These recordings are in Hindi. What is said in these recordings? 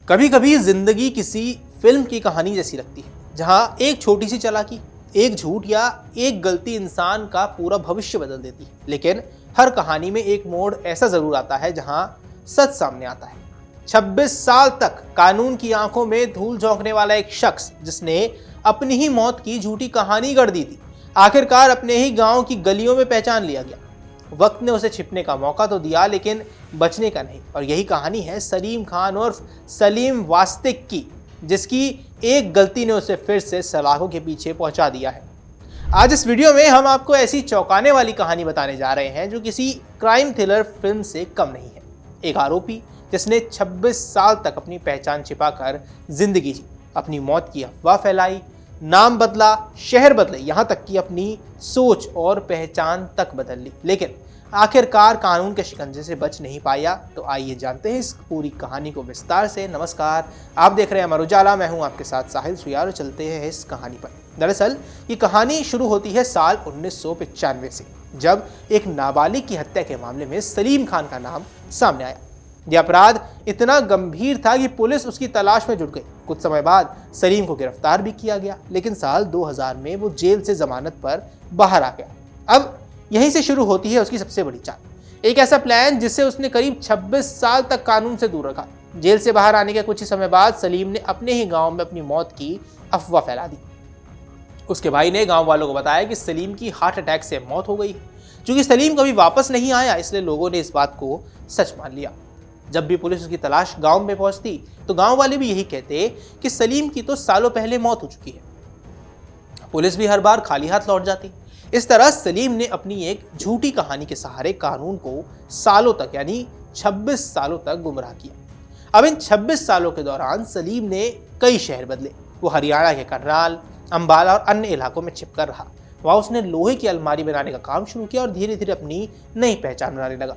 कभी कभी जिंदगी किसी फिल्म की कहानी जैसी लगती है, जहां एक छोटी सी चालाकी, एक झूठ या एक गलती इंसान का पूरा भविष्य बदल देती है। लेकिन हर कहानी में एक मोड़ ऐसा जरूर आता है जहां सच सामने आता है। 26 साल तक कानून की आंखों में धूल झोंकने वाला एक शख्स, जिसने अपनी ही मौत की झूठी कहानी गढ़ दी थी, आखिरकार अपने ही गांव की गलियों में पहचान लिया गया। वक्त ने उसे छिपने का मौका तो दिया, लेकिन बचने का नहीं। और यही कहानी है सलीम खान उर्फ सलीम वास्तिक की, जिसकी एक गलती ने उसे फिर से सलाखों के पीछे पहुंचा दिया है। आज इस वीडियो में हम आपको ऐसी चौंकाने वाली कहानी बताने जा रहे हैं जो किसी क्राइम थ्रिलर फिल्म से कम नहीं है। एक आरोपी जिसने 26 साल तक अपनी पहचान छिपाकर जिंदगी जी, अपनी मौत की अफवाह फैलाई, नाम बदला, शहर बदले, यहां तक कि अपनी सोच और पहचान तक बदल ली, लेकिन आखिरकार कानून के शिकंजे से बच नहीं पाया। तो आइए जानते हैं इस पूरी कहानी को विस्तार से। नमस्कार, आप देख रहे हैं अमर उजाला, मैं हूं आपके साथ साहिल सुयार। चलते हैं इस कहानी पर। दरअसल ये कहानी शुरू होती है साल 1995 से, जब एक नाबालिग की हत्या के मामले में सलीम खान का नाम सामने आया। यह अपराध इतना गंभीर था कि पुलिस उसकी तलाश में जुट गई। कुछ समय बाद सलीम को गिरफ्तार भी किया गया, लेकिन साल 2000 में वो जेल से जमानत पर बाहर आ गया। अब यहीं से शुरू होती है उसकी सबसे बड़ी चाल, एक ऐसा प्लान जिससे उसने करीब 26 साल तक कानून से दूर रखा। जेल से बाहर आने के कुछ ही समय बाद सलीम ने अपने ही गांव में अपनी मौत की अफवाह फैला दी। उसके भाई ने गांव वालों को बताया कि सलीम की हार्ट अटैक से मौत हो गई। चूंकि सलीम कभी वापस नहीं आया, इसलिए लोगों ने इस बात को सच मान लिया। जब भी पुलिस उसकी तलाश गांव में पहुंचती तो गांव वाले भी यही कहते कि सलीम की तो सालों पहले मौत हो चुकी है। पुलिस भी हर बार खाली हाथ लौट जाती। इस तरह सलीम ने अपनी एक झूठी कहानी के सहारे कानून को सालों तक, यानी 26 सालों तक गुमराह किया। अब इन 26 सालों के दौरान सलीम ने कई शहर बदले। वो हरियाणा के करनाल, अंबाला और अन्य इलाकों में छिपकर रहा। वहां उसने लोहे की अलमारी बनाने का काम शुरू किया और धीरे धीरे अपनी नई पहचान बनाने लगा।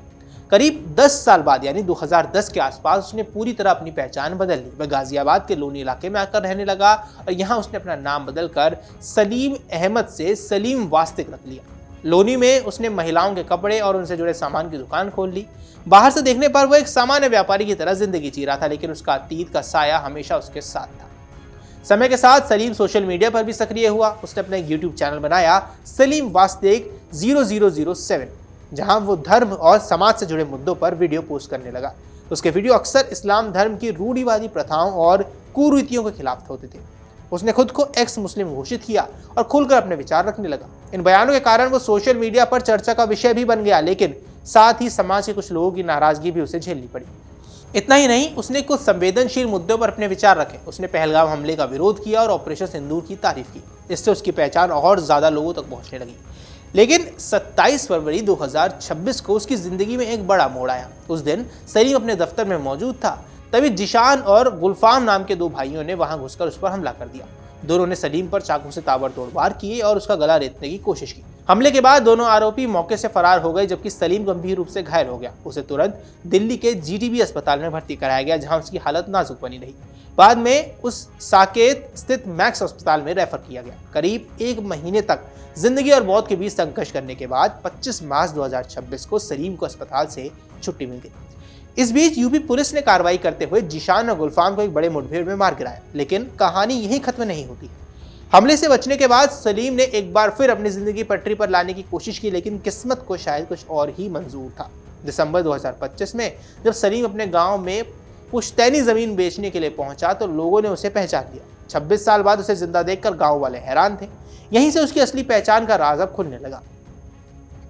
करीब 10 साल बाद, यानी 2010 के आसपास, उसने पूरी तरह अपनी पहचान बदल ली। वह गाजियाबाद के लोनी इलाके में आकर रहने लगा और यहाँ उसने अपना नाम बदलकर सलीम अहमद से सलीम वास्तिक रख लिया। लोनी में उसने महिलाओं के कपड़े और उनसे जुड़े सामान की दुकान खोल ली। बाहर से देखने पर वह एक सामान्य व्यापारी की तरह जिंदगी जी रहा था, लेकिन उसका अतीत का साया हमेशा उसके साथ था। समय के साथ सलीम सोशल मीडिया पर भी सक्रिय हुआ। उसने अपना एक यूट्यूब चैनल बनाया, सलीम वास्तिक 0007, जहां वो धर्म और समाज से जुड़े मुद्दों पर वीडियो पोस्ट करने लगा। उसके वीडियो अक्सर इस्लाम धर्म की रूढ़िवादी प्रथाओं और कुरीतियों के खिलाफ होते थे। उसने खुद को एक्स मुस्लिम घोषित किया और खुलकर अपने विचार रखने लगा। इन बयानों के कारण वो सोशल मीडिया पर चर्चा का विषय भी बन गया, लेकिन साथ ही समाज के कुछ लोगों की नाराजगी भी उसे झेलनी पड़ी। इतना ही नहीं, उसने कुछ संवेदनशील मुद्दों पर अपने विचार रखे। उसने पहलगाम हमले का विरोध किया और ऑपरेशन सिंदूर की तारीफ की। इससे उसकी पहचान और ज्यादा लोगों तक पहुंचने लगी। लेकिन 27 फरवरी 2026 को उसकी जिंदगी में एक बड़ा मोड़ आया। उस दिन सलीम अपने दफ्तर में मौजूद था, तभी जिशान और गुलफाम नाम के दो भाइयों ने वहां घुसकर उस पर हमला कर दिया। दोनों ने सलीम पर चाकू से ताबड़तोड़ वार किए और उसका गला रेतने की कोशिश की। हमले के बाद दोनों आरोपी मौके से फरार हो गए, जबकि सलीम गंभीर रूप से घायल हो गया। उसे तुरंत दिल्ली के जीटीबी अस्पताल में भर्ती कराया गया, जहां उसकी हालत नाजुक बनी रही। बाद में उस साकेत स्थित मैक्स अस्पताल में रेफर किया गया। करीब 1 महीने तक जिंदगी और मौत के बीच संघर्ष करने के बाद 25 मार्च 2026 को सलीम को अस्पताल से छुट्टी मिल गई। इस बीच यूपी पुलिस ने कार्रवाई करते हुए जिशान और गुलफाम को एक बड़े मुठभेड़ में मार गिराया। लेकिन कहानी यहीं खत्म नहीं होती। हमले से बचने के बाद सलीम ने एक बार फिर अपनी जिंदगी पटरी पर लाने की कोशिश की, लेकिन किस्मत को शायद कुछ और ही मंजूर था। दिसंबर 2025 में जब सलीम अपने गांव में पुश्तैनी जमीन बेचने के लिए पहुंचा तो लोगों ने उसे पहचान लिया। 26 साल बाद उसे जिंदा देखकर गांव वाले हैरान थे। यहीं से उसकी असली पहचान का राज अब खुलने लगा।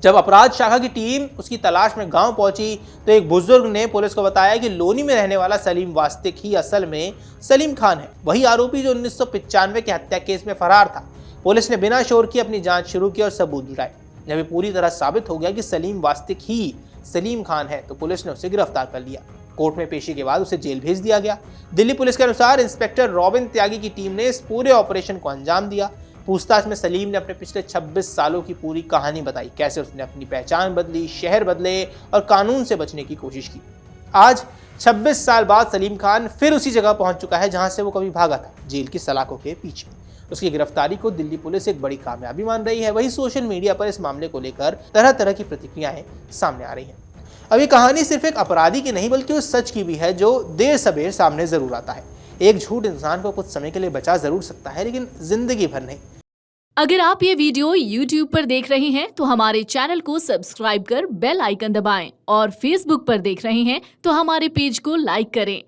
जब अपराध शाखा की टीम उसकी तलाश में गांव पहुंची तो एक बुजुर्ग ने पुलिस को बताया कि लोनी में रहने वाला सलीम वास्तिक ही असल में सलीम खान है, वही आरोपी जो 1995 के हत्या केस में फरार था। पुलिस ने बिना शोर किए अपनी जांच शुरू की और सबूत जुटाए। जब ये पूरी तरह साबित हो गया कि सलीम वास्तिक ही सलीम खान है तो पुलिस ने उसे गिरफ्तार कर लिया। कोर्ट में पेशी के बाद उसे जेल भेज दिया गया। दिल्ली पुलिस के अनुसार इंस्पेक्टर रॉबिन त्यागी की टीम ने इस पूरे ऑपरेशन को अंजाम दिया। पूछताछ में सलीम ने अपने पिछले 26 सालों की पूरी कहानी बताई, कैसे उसने अपनी पहचान बदली, शहर बदले और कानून से बचने की कोशिश की। आज 26 साल बाद सलीम खान फिर उसी जगह पहुंच चुका है जहां से वो कभी भागा था, जेल की सलाखों के पीछे। उसकी गिरफ्तारी को दिल्ली पुलिस एक बड़ी कामयाबी मान रही है। वहीं सोशल मीडिया पर इस मामले को लेकर तरह तरह की प्रतिक्रियाएं सामने आ रही हैं। अब ये कहानी सिर्फ एक अपराधी की नहीं बल्कि उस सच की भी है जो देर सबेर सामने जरूर आता है। एक झूठ इंसान को कुछ समय के लिए बचा जरूर सकता है, लेकिन जिंदगी भर नहीं। अगर आप ये वीडियो YouTube पर देख रहे हैं तो हमारे चैनल को सब्सक्राइब कर बेल आइकन दबाएं और Facebook पर देख रहे हैं तो हमारे पेज को लाइक करें।